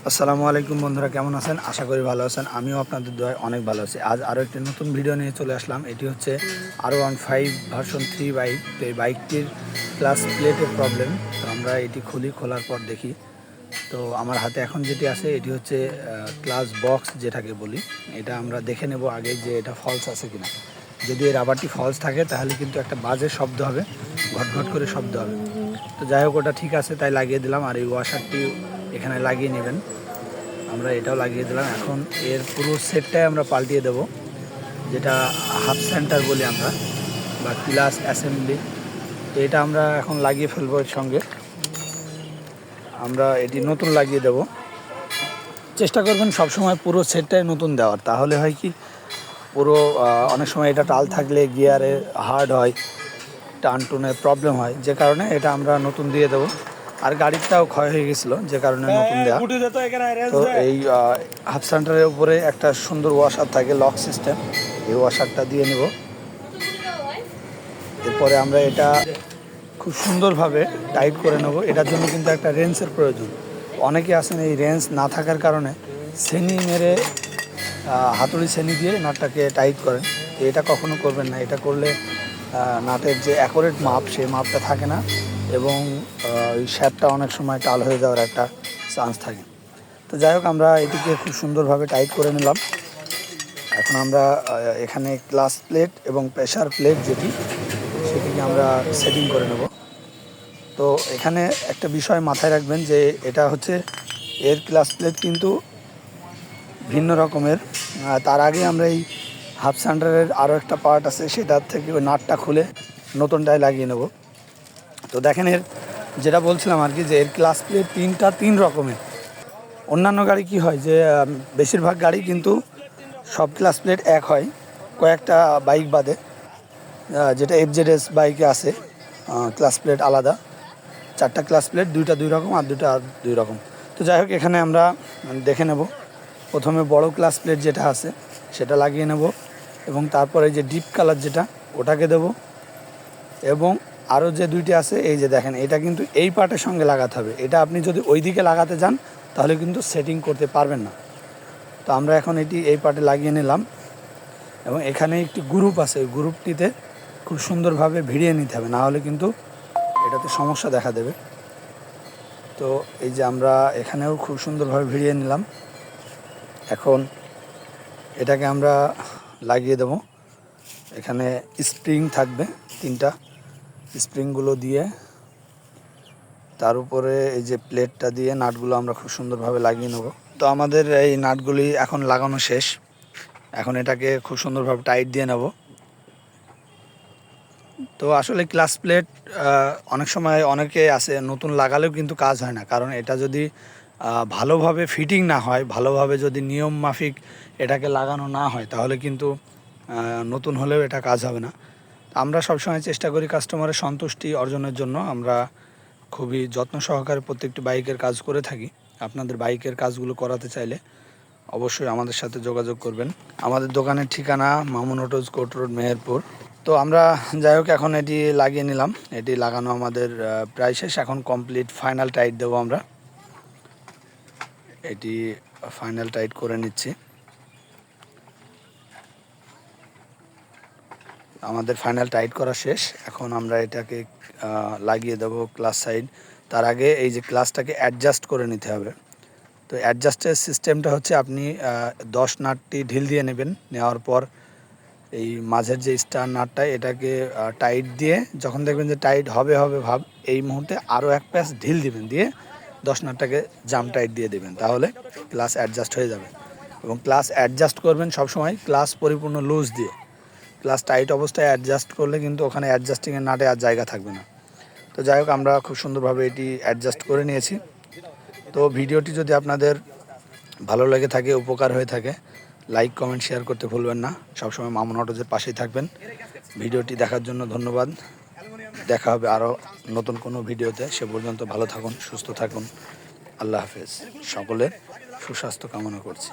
আসসালামু আলাইকুম বন্ধুরা, কেমন আছেন? আশা করি ভালো আছেন। আমিও আপনাদের দোয়ায় অনেক ভালো আছি। আজ আরও একটি নতুন ভিডিও নিয়ে চলে আসলাম। এটি হচ্ছে R15 ভার্সন 3 বাইক। তো এই বাইকটির ক্লাস প্লেটের প্রবলেম। তো আমরা এটি খোলার পর দেখি। তো আমার হাতে এখন যেটি আছে এটি হচ্ছে ক্লাস বক্স যেটাকে বলি। এটা আমরা দেখে নেব আগে যে এটা ফলস আছে কিনা। যদি এই রাবারটি ফলস থাকে তাহলে কিন্তু একটা বাজে শব্দ হবে, ঘটঘট করে শব্দ হবে। তো যাই হোক, ওটা ঠিক আছে তাই লাগিয়ে দিলাম। আর এই ওয়াশারটি এখানে লাগিয়ে নেবেন। আমরা এটাও লাগিয়ে দিলাম। এখন এর পুরো সেটটাই আমরা পাল্টিয়ে দেব, যেটা হাফ সেন্টার বলি আমরা, বা ক্লাস অ্যাসেম্বলি। তো এটা আমরা এখন লাগিয়ে ফেলবো। এর সঙ্গে আমরা এটি নতুন লাগিয়ে দেব। চেষ্টা করবেন সবসময় পুরো সেটটাই নতুন দেওয়ার, তাহলে হয় কি পুরো অনেক সময় এটা টাল থাকলে গিয়ারে হার্ড হয়, টান টুনে প্রবলেম হয়, যে কারণে এটা আমরা নতুন দিয়ে দেবো। আর গাড়িটাও ক্ষয় হয়ে গেছিলো, যে কারণে নতুন দেওয়া। তো এই হাফ সেন্টারের উপরে একটা সুন্দর ওয়াশার থাকে, লক সিস্টেম। এই ওয়াশারটা দিয়ে নেব। এরপরে আমরা এটা খুব সুন্দরভাবে টাইট করে নেব। এটার জন্য কিন্তু একটা রেঞ্চের প্রয়োজন। অনেকে আছেন এই রেঞ্চ না থাকার কারণে সেনি মেরে, হাতুড়ি সেনি দিয়ে নাটটাকে টাইট করেন। এটা কখনো করবেন না। এটা করলে নাটের যে অ্যাকুরেট মাপ, সেই মাপটা থাকে না, এবং ওই শ্যাপটা অনেক সময় টাল হয়ে যাওয়ার একটা চান্স থাকে। তো যাই হোক, আমরা এটিকে খুব সুন্দরভাবে টাইট করে নিলাম। এখন আমরা এখানে ক্লাস প্লেট এবং প্রেশার প্লেট যেটি, সেটিকে আমরা সেটিং করে নেব। তো এখানে একটা বিষয় মাথায় রাখবেন যে এটা হচ্ছে এর ক্লাস প্লেট কিন্তু ভিন্ন রকমের। তার আগে আমরা এই হাফ সেন্টারের আরও একটা পার্ট আছে, সেটার থেকে ওই নাটটা খুলে নতুনটায় লাগিয়ে নেব। তো দেখেন, এর যেটা বলছিলাম আর কি, যে এর ক্লাস প্লেট তিন রকমের। অন্যান্য গাড়ি কি হয় যে বেশিরভাগ গাড়ি কিন্তু সব ক্লাস প্লেট এক হয়, কয়েকটা বাইক বাদে। যেটা FZS বাইকে আছে ক্লাস প্লেট আলাদা, 4টা ক্লাস প্লেট, 2টা 2 রকম আর 2টা 2 রকম। তো যাই হোক, এখানে আমরা দেখে নেব। প্রথমে বড় ক্লাস প্লেট যেটা আছে সেটা লাগিয়ে নেব, এবং তারপরে যে ডিপ কালার যেটা, ওটাকে দেব। এবং আরও যে 2টি আছে, এই যে দেখেন, এটা কিন্তু এই পার্টের সঙ্গে লাগাতে হবে। এটা আপনি যদি ওই দিকে লাগাতে যান তাহলে কিন্তু সেটিং করতে পারবেন না। তো আমরা এখন এটি এই পার্টে লাগিয়ে নিলাম, এবং এখানে একটি গ্রুপ আছে, ওই গ্রুপটিতে খুব সুন্দরভাবে ভিড়িয়ে নিতে হবে, না হলে কিন্তু এটাতে সমস্যা দেখা দেবে। তো এই যে আমরা এখানেও খুব সুন্দরভাবে ভিড়িয়ে নিলাম। এখন এটাকে আমরা লাগিয়ে দেব। এখানে স্প্রিং থাকবে 3টা, স্প্রিংগুলো দিয়ে তার উপরে এই যে প্লেটটা দিয়ে নাটগুলো আমরা খুব সুন্দরভাবে লাগিয়ে নেব। তো আমাদের এই নাটগুলি এখন লাগানো শেষ। এখন এটাকে খুব সুন্দরভাবে টাইট দিয়ে নেব। তো আসলে ক্লাস প্লেট অনেক সময় অনেকে আছে নতুন লাগালেও কিন্তু কাজ হয় না, কারণ এটা যদি ভালোভাবে ফিটিং না হয়, ভালোভাবে যদি নিয়ম মাফিক এটাকে লাগানো না হয়, তাহলে কিন্তু নতুন হলেও এটা কাজ হবে না। আমরা সবসময় চেষ্টা করি কাস্টমারের সন্তুষ্টি অর্জনের জন্য। আমরা খুবই যত্ন সহকারে প্রত্যেকটি বাইকের কাজ করে থাকি। আপনাদের বাইকের কাজগুলো করাতে চাইলে অবশ্যই আমাদের সাথে যোগাযোগ করবেন। আমাদের দোকানের ঠিকানা Mamun autos, coat road, Meherpur. তো আমরা যাই হোক, এখন এটি লাগিয়ে নিলাম। এটি লাগানো আমাদের প্রায় শেষ। এখন কমপ্লিট ফাইনাল টাইট দেবো আমরা। এটি ফাইনাল টাইট করে নিচ্ছি। আমাদের ফাইনাল টাইট করা শেষ। এখন আমরা এটাকে লাগিয়ে দেবো ক্লাস সাইড। তার আগে এই যে ক্লাসটাকে অ্যাডজাস্ট করে নিতে হবে। তো অ্যাডজাস্টের সিস্টেমটা হচ্ছে, আপনি 10 নাটটি ঢিল দিয়ে নেবেন। নেওয়ার পর এই মাঝের যে স্টার নাটটা, এটাকে টাইট দিয়ে, যখন দেখবেন যে টাইট হবে ভাব, এই মুহূর্তে আরও এক প্যাচ ঢিল দিবেন, দিয়ে 10 নাটটাকে জাম টাইট দিয়ে দেবেন, তাহলে ক্লাস অ্যাডজাস্ট হয়ে যাবে। এবং ক্লাস অ্যাডজাস্ট করবেন সবসময় ক্লাস পরিপূর্ণ লুজ দিয়ে। ক্লাস টাইট অবস্থায় অ্যাডজাস্ট করলে কিন্তু ওখানে অ্যাডজাস্টিংয়ের নাটে আর জায়গা থাকবে না। তো যাই হোক, আমরা খুব সুন্দরভাবে এটি অ্যাডজাস্ট করে নিয়েছি। তো ভিডিওটি যদি আপনাদের ভালো লেগে থাকে, উপকার হয়ে থাকে, লাইক কমেন্ট শেয়ার করতে ভুলবেন না। সবসময় মামুন অটোজের পাশেই থাকবেন। ভিডিওটি দেখার জন্য ধন্যবাদ। দেখা হবে আরও নতুন কোনো ভিডিওতে। সে পর্যন্ত ভালো থাকুন, সুস্থ থাকুন। আল্লাহ হাফেজ। সকলের সুস্বাস্থ্য কামনা করছি।